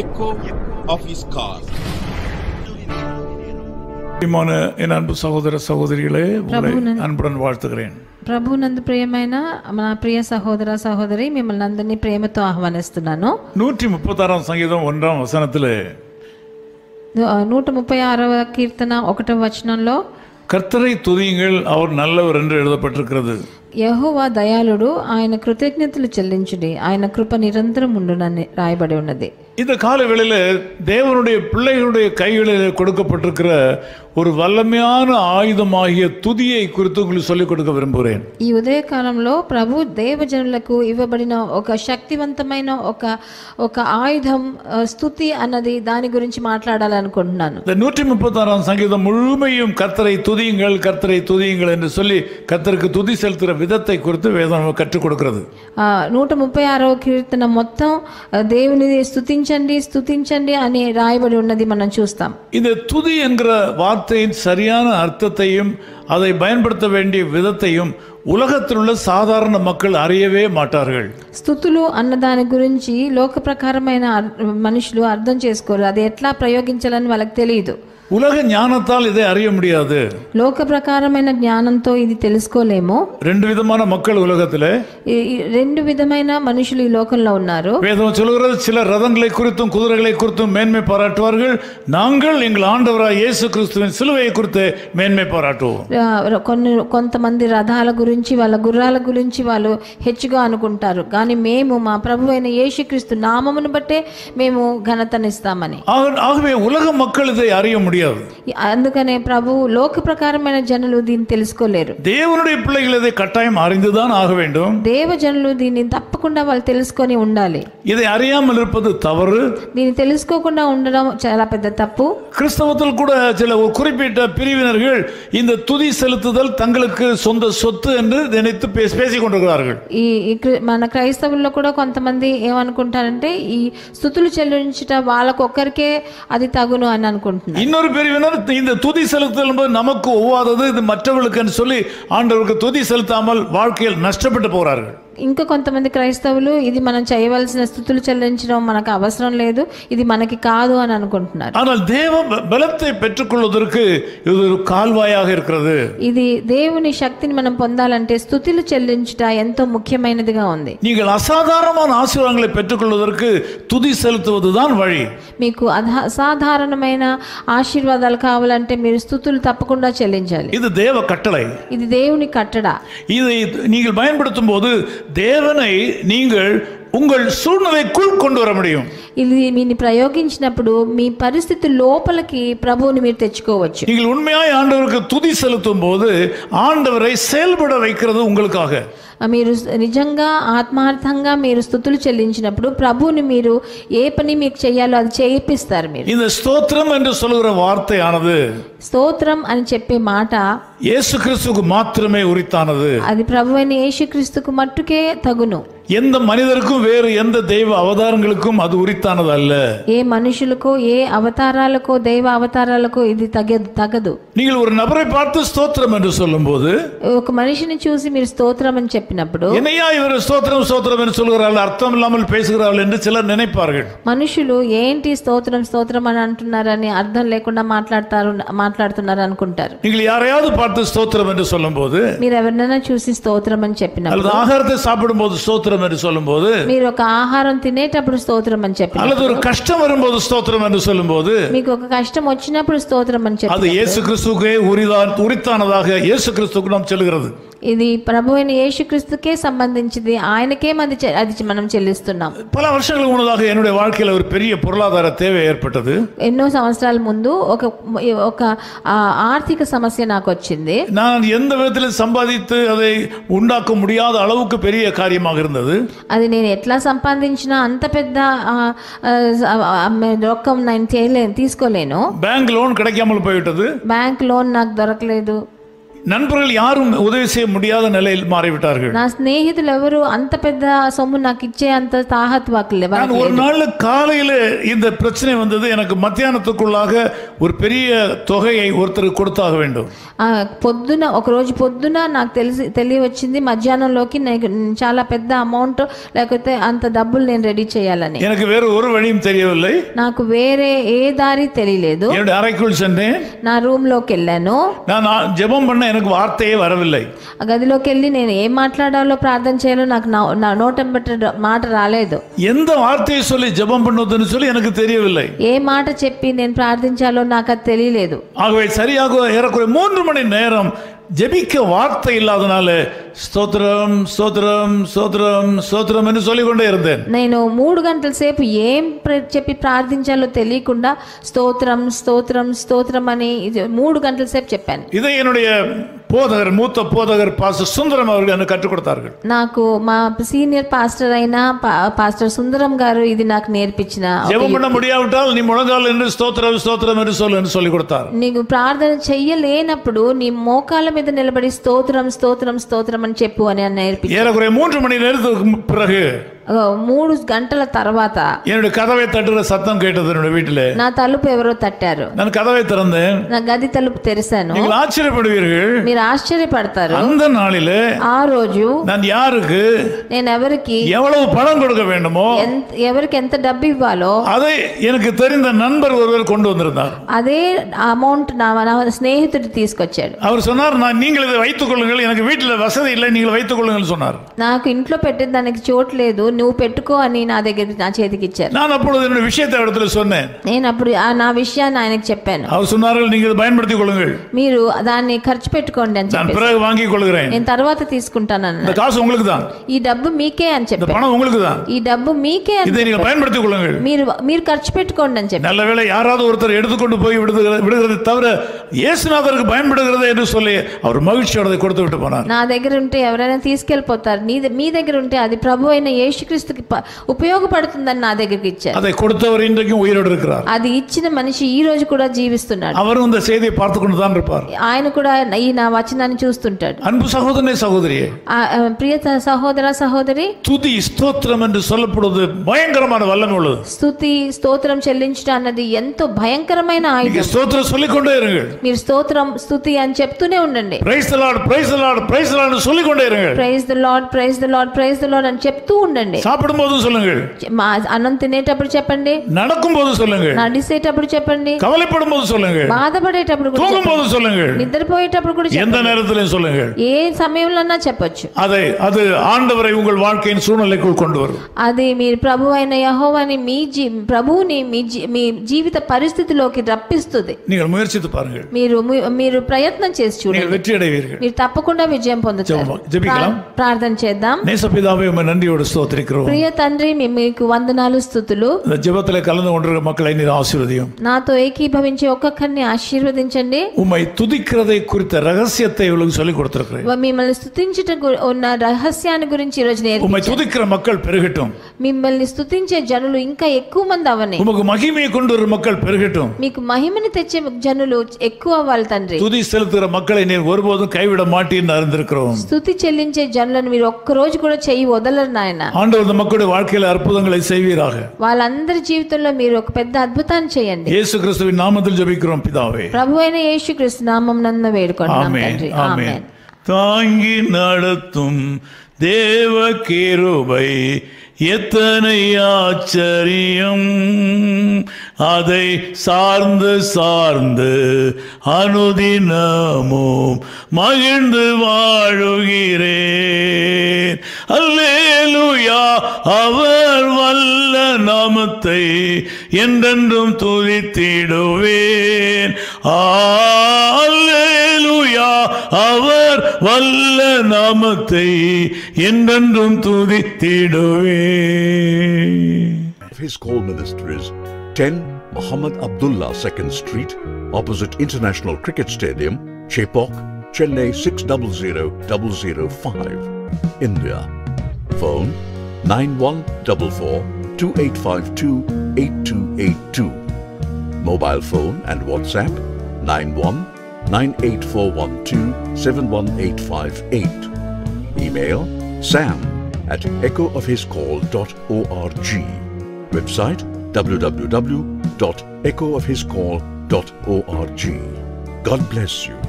echo of his call. என் அன்பு சகோதர சகோதரிகளே, உங்களை அன்புடன் வாழ்த்துகிறேன். ప్రభునందు ప్రియమైన నా ప్రియ సహోదర సహోదరి, మిమ్మల్ని అందరినీ ప్రేమతో ఆహ్వానిస్తున్నాను. 136వ సంగీతం 1వ వచనத்திலே 136వ కీర్తన 1వ వచనంలో கர்த்தரை துதியுங்கள், அவர் நல்லவர் என்று எழுதப்பட்டிருக்கிறது. యెహోవా దయాళుడు, ఆయన కృతజ్ఞతలు చెల్లించుడి, ఆయన కృప నిరంతరం ఉండునని రాయబడి ఉన్నది. இந்த கால வேளையில தேவனுடைய பிள்ளைகளுடைய கைகளில் கொடுக்கப்பட்டிருக்கிற ஒரு வல்லமையான ஆயுதமாகிய துதியை குறித்து உங்களுக்கு சொல்லிக் கொடுக்க விரும்புகிறேன். ఈ ఉదయ కాలంలో ప్రభు దేవజనులకు ఇవ్వబడిన ఒక శక్తివంతమైన ఒక ఆయుధం స్తుతి అన్నది, దాని గురించి మాట్లాడాలనుకుంటున్నాను. இந்த 136ஆம் சங்கீதம் முழுமையும் கர்த்தரை துதியுங்கள், கர்த்தரை துதியுங்கள் என்று சொல்லி கர்த்தருக்கு துதி செலுத்துகிற விதத்தை குறித்து வேதம் கற்றுக் கொடுக்கிறது. 136వ కీర్తన మొత్తం దేవుని స్తుతించండి స్తుతించండి అని రాయబడి ఉన్నది మనం చూస్తాం. இந்த துதி என்கிற வார்த்தையின் சரியான அர்த்தத்தையும் அதை பயன்படுத்த வேண்டிய விதத்தையும் உலகத்தில் உள்ள சாதாரண மக்கள் அறியவே மாட்டார்கள். స్తుతులు అన్న దాని గురించి లోక ప్రకారమైన మనుషులు అర్థం చేసుకోరు. అది ఎట్లా ప్రయోగించాలని వాళ్ళకి తెలియదు. உலக ஞானத்தால் இதை அறிய முடியாது. లోక ప్రకారమైన జ్ఞానంతో ఇది తెలుసుకోలేము. ரெண்டு விதமான மக்கள் உலகத்திலே, రెండు విధమైన మనుషులు ఈ లోకంలో ఉన్నారు. வேதம் சொல்கிறது, சில ரதங்களை குறித்தும் குதிரைகளை குறித்தும் மேன்மை பாராட்டுவார்கள். நாங்கள் எங்கள் ஆண்டவராய் இயேசு கிறிஸ்துவின் சிலுவையை குறித்து மேன்மை பாராட்டுவோம். కొంతమంది రథాల గురించి, వాళ్ళ గుర్రాల గురించి వాళ్ళు హెచ్చుగా అనుకుంటారు. కానీ మేము మా ప్రభు అయిన యేసుక్రీస్తు నామమును బట్టే మేము ఘనతనిస్తామని. ஆகவே உலக மக்கள் இதை அறிய முடியாது. అందుకనే ప్రభు లోక ప్రకారమైన జనులు దీన్ని తెలుసుకోలేరు. தேவனுடைய பிள்ளைகள் இதை கட்டாயம் அறிந்துதான் ஆக வேண்டும். దేవ జనులు దీన్ని తప్పకుండా వాళ్ళు తెలుసుకొని ఉండాలి. இதை அறியாமல் இருப்பது தவறு. దీన్ని తెలుసుకోకుండా ఉండడం చాలా పెద్ద తప్పు. கிறிஸ்தவத்தில் கூட சில குறிப்பிட்ட பிரிவினர்கள் இந்த துதி செலுத்துதல் தங்களுக்கு சொந்த சொத்து என்று நினைத்து பேசிக் கொண்டிருக்கிறார்கள். మన క్రైస్తవుల్లో కూడా కొంతమంది ఏమనుకుంటారంటే, ఈ స్తుతులు చెల్లించుట వాళ్ళకొక్కరికే అది తగును అని అనుకుంటున్నారు. இன்னொரு பிரிவினர் இந்த துதி செலுத்துதல் என்பது நமக்கு ஒவ்வாதது, இது மற்றவர்களுக்கு சொல்லி ஆண்டவருக்கு துதி செலுத்தாமல் வாழ்க்கையில் நஷ்டப்பட்டு போகிறார்கள். ఇంకా కొంతమంది క్రైస్తవులు ఇది మనం చేయవలసిన స్తుతులు చెల్లించడం మనకు అవసరం లేదు, ఇది మనకి కాదు అని అనుకుంటున్నారు. ஆனால் தேவ பலத்தை பெற்றுக்கொள்வதற்கு இது ஒரு கால்வாயாக இருக்கிறது. ఇది దేవుని శక్తిని మనం పొందాలంటే స్తుతులు చెల్లించుట ఎంతో ముఖ్యమైనదిగా ఉంది. நீங்கள் అసాధారణమైన ఆశీర్వాదాలను పెట్టుకొள்வதற்கு துதி செலுத்துவதுதான் வழி. మీకు అసాధారణమైన ఆశీర్వాదాలు కావాలంటే మీరు స్తుతులు తప్పకుండా చెల్లించాలి. இது தேவ கட்டளை. ఇది దేవుని కట్టడ. இதை நீங்கள் பயன்படுத்தும் போது தேவனை நீங்கள் உங்கள் சூழ்நிலைக்குள் கொண்டு வர முடியும். ఇది మీని ప్రయోగించినప్పుడు మీ పరిస్థితి లోపలికి ప్రభువుని మీరు తెచ్చుకోవచ్చు. நீங்கள் உண்மையாய் ஆண்டவருக்கு துதி செலுத்தும் போது ஆண்டவரை செயல்பட வைக்கிறது உங்களுக்காக. మీరు నిజంగా ఆత్మార్థంగా మీరు స్తుతులు చెల్లించినప్పుడు ప్రభువుని మీరు ఏ పని మీకు చేయాలో అది చేయిస్తారు. మీరు இந்த ஸ்தோத்திரம் என்று சொல்கிற வார்த்தையானது, స్తోత్రం అని చెప్పే మాట இயேசு கிறிஸ்துவுக்கு மாத்திரமே உரித்தானது. అది ప్రభువైన యేసుక్రీస్తుకు మట్టుకే తగును. எந்த மனிதருக்கும் வேறு எந்த தெய்வ அவதாரங்களுக்கும் அது உரித்தானது அல்ல. ఏ మనుషులకో ఏ అవతారాలకో దైవ అవతారాలకో ఇది తగదు. நீங்கள் ஒரு நபரை பார்த்து ஸ்தோத்திரம் என்று சொல்லும்போது, ఒక మనిషిని చూసి మీరు స్తోత్రం అని చెప్పినప్పుడు, என்னையா இவர் ஸ்தோத்திரம் ஸ்தோத்திரம் என்று சொல்கிறார்கள், அர்த்தம் இல்லாமல் பேசுகிறார்கள் என்று சிலர் நினைப்பார்கள். మనుషులు ఏంటి స్తోత్రం స్తోత్రం అని అంటున్నారని అర్థం లేకుండా మాట్లాడుతున్నారు అనుకుంటారు. நீங்கள் யாரையாவது பார்த்து ஸ்தோத்திரம் என்று சொல்லும்போது, మీరు ఎవరినైనా చూసి స్తోత్రం అని చెప్పినప్పుడు, அல்லது ஆகாரத்தை சாப்பிடும்போது ஸ்தோத்திரம் என்று சொல்லும்போது, మీరు ఒక ఆహారం తినేటప్పుడు స్తోత్రం అని చెప్పినప్పుడు, அல்லது ஒரு கஷ்டம் வரும்போது ஸ்தோத்திரம் என்று சொல்லும்போது, మీకు ఒక కష్టం వచ్చినప్పుడు స్తోత్రం అని చెప్పి, அது இயேசு கிறிஸ்துவுக்கே உரித்தானதாக இயேசு கிறிஸ்துவுக்கு நாம் చెల్లుகிறது. ఇది ప్రభు అయిన యేసుక్రీస్తుకే సంబంధించింది, ఆయనకే అది మనం చెల్లిస్తున్నాం. பல வருஷங்களுக்கு முன்னதாக என்னுடைய வாழ்க்கையில் ஒரு பெரிய பொருளாதார தேவை ஏற்பட்டது. ఎన్నో సంవత్సరాల ముందు ఒక ఆర్థిక సమస్య నాకు వచ్చింది. நான் எந்த விதத்தில் சம்பாதித்து அதை உண்டாக்க முடியாத அளவுக்கு பெரிய காரியமாக இருந்தது. అది నేను ఎట్లా సంపాదించినా అంత పెద్ద రొక్కం నేను తీసుకోలేను. பேங்க் லோன் கிடைக்காமல் போய்விட்டது. బ్యాంక్ లోన్ నాకు దొరకలేదు. நண்பர்கள் யாரும் உதவி செய்ய முடியாத நிலையில் மாறிவிட்டார்கள். నా స్నేహితులు ఎవరు అంత పెద్ద సొమ్ము నాకు ఇచ్చే అంత తాహత్ நான் ஒரு நாள் காலையில இந்த பிரச்சனை வந்தது. எனக்கு மத்தியானத்துக்குள்ளாக ஒரு பெரிய தொகையை ஒருத்தருக்கு கொடுத்தாக வேண்டும். పొద్దున ఒక రోజు పొద్దున నాకు తెలియవచ్చింది మధ్యాహ్నంలోకి చాలా పెద్ద అమౌంట్ లేకపోతే అంత డబ్బులు నేను రెడీ చేయాలని. எனக்கு வேற ஒரு வழியும் தெரியவில்லை. నాకు వేరే ఏ దారి తెలియలేదు. என்னுடைய அறைக்குள் சென்றேன். నా రూమ్ లోకి వెళ్ళాను. நான் ஜெபம் பண்ண எனக்கு வார்த்தையே வரவில்லை. ఆ గదిలోకి వెళ్ళి నేను ఏం మాట్లాడాలో ప్రార్థన చేయాలో నాకు నా నోటంబెట్ట మాట రాలేదు. எந்த வார்த்தையை சொல்லி ஜெபம் பண்ணுவதுன்னு சொல்லி எனக்கு தெரியவில்லை. ఏ మాట చెప్పి నేను ప్రార్థించాలో నాకు అది తెలియలేదు. ஆகவே சரியாக ஏறக்குறைய 3 மணி நேரம் ஜெபிக்க வார்த்தை இல்லாதனால ஸ்தோத்திரம் ஸ்தோத்திரம் ஸ்தோத்திரம் ஸ்தோத்திரம் என்று சொல்லிக்கொண்டே இருந்தேன். నేను 3 గంటల సేపు ఏం చెప్పి ప్రార్థించాలో తెలియకుండా స్తోత్రం స్తోత్రం స్తోత్రం అని 3 గంటల సేపు చెప్పాను. இதை என்னுடைய போதகர் மூத்த போதகர் பாஸ்டர் சுந்தரம் அவர்கள் எனக்கு கற்றுக் கொடுத்தார்கள். నాకు మా సీనియర్ పాస్టర్ అయిన పాస్టర్ సుందరం గారు ఇది నాకు నేర్పించిన. ஜெபம் பண்ண முடியாவிட்டால் நீ முழங்கால் என்று ஸ்தோத்திரம் ஸ்தோத்திரம் என்று சொல்லு என்று சொல்லி கொடுத்தார். నీకు ప్రార్థన చెయ్యలేనప్పుడు నీ మోకాళ్ళ మీద నిలబడి స్తోత్రం స్తోత్రం స్తోత్రం అని చెప్పు అని నేర్పించారు. ஏறக்குறைய 3 மணி நேரத்துக்கு பிறகு 3 గంటల తర్వాత என்னுடைய கதவை தட்டுற சத்தம் கேட்டது. என்னுடைய வீட்டிலே నా తలుపు ఎవరో తట్టారు. நான் கதவை திறந்தேன். నా గది తలుపు తెరిచాను. நீங்கள் ఆశ్చర్యப்படுவீர்கள். మీరు ఆశ్చర్యపడతారు. அந்த நாளிலே ఆ రోజు நான் யாருக்கு నేను ఎవరికి எவ்வளவு பணம் கொடுக்க வேண்டுமோ ఎవరికి ఎంత డబ్బు ఇవ్వాలో அதை எனக்கு தெரிந்த நண்பர் ஒருவர் கொண்டு வந்திருந்தார். అదే అమౌంట్ నా స్నేహితుడు తీసుకొచ్చాడు. அவர் சொன்னார், நான் நீங்கள் இதை வைத்துக் கொள்ளுங்கள், எனக்கு வீட்டில் வசதி இல்லை, நீங்கள் வைத்துக் கொள்ளுங்கள் சொன்னார். నాకు ఇంట్లో పెట్టేదానికి చోటు లేదు, నువ్వు పెట్టుకో అని నా చేతికి ఇచ్చారు. நான் அப்பொழுது என்னுடைய விஷயத்தை இடத்துல சொன்னேன். నేను అప్పుడు నా విషయాన్ని ఆయనకు చెప్పాను. அவர் சொன்னார்கள், நீங்கள் இதை பயன்படுத்திக் கொள்ளுங்கள், మీరు దాన్ని ఖర్చు పెట్టుకోండి అని நான் చెప్పి பிறகு வாங்கிக் கொள்கிறேன், నేను తర్వాత తీసుకుంటాను అన్నాడు. இந்த காசு உங்களுக்கு தான், ఈ డబ్బు మీకే అని இந்த చెప్పాను. பணம் உங்களுக்கு தான், ఈ డబ్బు మీకే అని இதை நீங்கள் பயன்படுத்திக் கொள்ளுங்கள், మీరు ఖర్చు పెట్టుకోండి అని చెప్పి. நல்ல வேளை யாராவது ஒருத்தர் எடுத்துக்கொண்டு போய் விடுகிறது தவிர இயேசுநாதருக்கு பயன்படுகிறது என்று சொல்லி அவர் மகிழ்ச்சியோட கொடுத்து விட்டு போனார். నా దగ్గర ఉంటే ఎవరైనా తీసుకెళ్ళిపోతారు, మీ దగ్గర ఉంటే అది ప్రభు అయిన యేసుక్రీస్తుకి ఉపయోగపడుతుందని నా దగ్గరికి ఇచ్చారు. அதை கொடுத்தவர் இன்றைக்கும் உயிரோடு இருக்கிறார். అది ఇచ్చిన మనిషి ఈ రోజు కూడా జీవిస్తున్నాడు. அவரும் இந்த செய்தியை பார்த்து கொண்டு தான் இருப்பார். ఆయన కూడా ఈ నా వచనాన్ని చూస్తుంటాడు. அன்பு சகோதரனே சகோதரியே, ప్రియ సహోదర సహోదరి, துதி ஸ்தோத்திரம் என்று சொல்லப்படுவது பயங்கரமான வல்லமை உள்ளது. స్తుతి స్తోత్రం చెల్లించుట అన్నది ఎంతో భయంకరమైన ఆయుధం. ஸ்தோத்திரம் சொல்லிக்கொண்டே இருங்கள். మీరు స్తోత్రం స్తుతి అని చెప్తూనే ఉండండి. Praise the lord praise the lord praise the lord சொல்லிக்கொண்டே இருங்கள். Praise the lord praise the lord praise the lord అని చెప్తూ ఉండండి. சாப்பிடும்போது சொல்லுங்கள், అన్నం తినేటప్పుడు చెప్పండి, நடக்கும்போது சொல்லுங்கள், నడిచేటప్పుడు చెప్పండి, கவலைப்படும்போது சொல்லுங்கள், బాధపడేటప్పుడు కూడా தூங்கும்போது சொல்லுங்கள், నిద్రపోయేటప్పుడు కూడా எந்த நேரத்திலும் சொல்லுங்கள். ఏ సమయంలోనా చెప్పొచ్చు. அது ஆண்டவரை உங்கள் வாழ்க்கையின் சூழ்நிலைக்குள் கொண்டு வரும். అది మీరు ప్రభు అయిన యెహోవాని ప్రభువుని మీ జీవిత పరిస్థితిలోకి రప్పిస్తుంది. நீங்கள் ముయற்சித்து பாருங்கள். మీరు ప్రయత్నం చేసి చూడండి, நீங்கள் வெற்றி அடைவீர்கள். మీరు తప్పకుండా విజయం పొందుతారు. జెబికలాం. ప్రార్థన చేద్దాం. நேசபிதாவே உம்மை நன்றியோடு ஸ்தோத்திரிக்கிறோம். ప్రియ తండ్రి, మీకు వందనాలు స్తుతులు. இந்த ஜெபத்திலே கலந்து கொண்டிருக்கிற மக்களை நீர் ஆசீர்வதியும். నాతో ఏకీభవించే ఒక్కొక్కరిని ఆశీర్వదించండి. உம்மை துதிக்கிறதை குறித்த ரகசியத்தை இவளுக்கு சொல்லிக் கொடுத்திருக்கிறேன். మిమ్మల్ని స్తుతించుట ఉన్న రహస్యాన్ని గురించి ఈ రోజు உம்மை నేర్పించండి. துதிக்கிற மக்கள் பெருகட்டும். మిమ్మల్ని స్తుతించే జనులు ఇంకా ఎక్కువ మంది అవని. உமக்கு மகிமையை கொண்டு வரும் மக்கள் பெருகட்டும். మీకు మహిమని తెచ్చే జనులు ఎక్కువ అవ్వాలి తండ్రి. துதி செலுத்துகிற மக்களை நீர் ஒருபோதும் கைவிட மாட்டீன்னு அறிந்திருக்கிறோம். స్తుతి చెల్లించే జనులను మీరు ఒక్క రోజు కూడా చెయ్యి వదలరు నాయన. ஆண்டவர் இந்த மக்களுடைய வாழ்க்கையில அற்புதங்களை செய்வீராக. వాళ్ళందరి జీవితంలో మీరు ఒక పెద్ద అద్భుతాన్ని చేయండి. இயேசு கிறிஸ்துவின் நாமத்தில் ஜெபிக்கிறோம் பிதாவே. ప్రభు అయిన యేసుక్రీస్తు నామమున వేడుకుంటున్నాం తండ్రి. ఆమేన్. தாங்கி நடத்தும் தேவ கிருபை எத்தனை ஆச்சரியம், அதை சார்ந்து அனுதினமும் மகிழ்ந்து வாழுகிறேன். அல்லேலூயா, அவர் வல்ல நாமத்தை என்றென்றும் துதித்திடுவேன். அல்லேலூயா, அவர் வல்ல நாமத்தை என்றென்றும் துதித்திடுவேன். His call ministries 10 Muhammad Abdullah 2nd Street, opposite International Cricket Stadium, Chepauk, Chennai 600005, India. Phone 914428528282. Mobile phone and WhatsApp 91 9841271858. Email sam@echoofhiscall.org. Website www.echoofhiscall.org. God bless you.